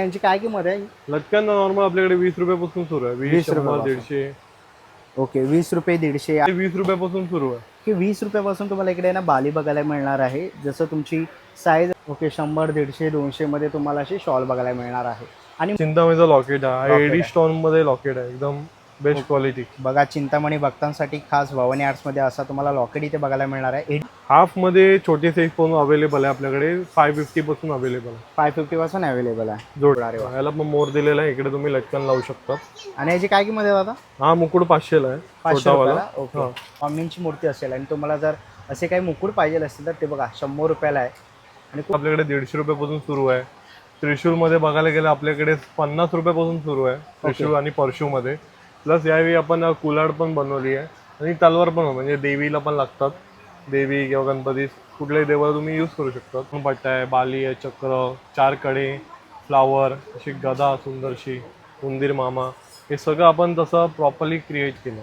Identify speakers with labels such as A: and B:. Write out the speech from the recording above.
A: यांची काय किंमत आहे?
B: लटकन नॉर्मल आपल्याकडे 20 रुपयापासून सुरू आहे.
A: 20
B: 100,
A: रुपयापासून.
B: 150.
A: ओके, 20 रुपये, 150
B: ते 20 रुपयापासून सुरू आहे.
A: की 20 रुपयापासून तुम्हाला इकडे ना बाली बघायला मिळणार आहे. जसं तुमची साईज ओके 100, 150, 200 मध्ये तुम्हाला अशी शॉल बघायला मिळणार आहे. आणि
B: चिंतामणीचा लॉकेट आहे.
A: Locket
B: एडी
A: आहे.
B: स्टोन मध्ये लॉकेट आहे. एकदम बेस्ट क्वालिटी.
A: बघा, चिंतामणी भक्तांसाठी खास भवानी आर्ट्समध्ये असा तुम्हाला लॉकेट इथे बघायला मिळणार आहे.
B: हाफ मध्ये छोटी साईज पण अवेलेबल आहे आपल्याकडे. 550 पासून अवेलेबल आहे.
A: 550 पासून अवेलेबल आहे.
B: जोड
A: अरे वा.
B: याला पण मोर दिलेला आहे. इकडे तुम्ही लटकन लावू शकता.
A: आणि याची काय किंमत आहे दादा?
B: हा मुकुट 500 ला आहे.
A: 500
B: छोटावाला.
A: रुपयाला. ओके, स्वामींची मूर्ती असेल आणि तुम्हाला जर असे काही मुकुट पाहिजे असतील तर ते बघा 100 रुपयाला आहे. आणि
B: आपल्याकडे 150 रुपयापासून सुरू आहे. त्रिशूल मध्ये बघायला गेलं आपल्याकडे 50 रुपयापासून सुरू आहे. त्रिशूल आणि परशू मध्ये. प्लस यावेळी आपण कुलाड पण बनवली आहे आणि तलवार पण, म्हणजे देवीला पण लागतात. देवी किंवा गणपती कुठल्याही देवाला तुम्ही यूज करू शकता. पट्टा आहे, बाली आहे, चक्र, 4 कडे, फ्लावर, अशी गदा सुंदरशी, उंदीर मामा, हे सगळं आपण तसं प्रॉपरली क्रिएट केलं.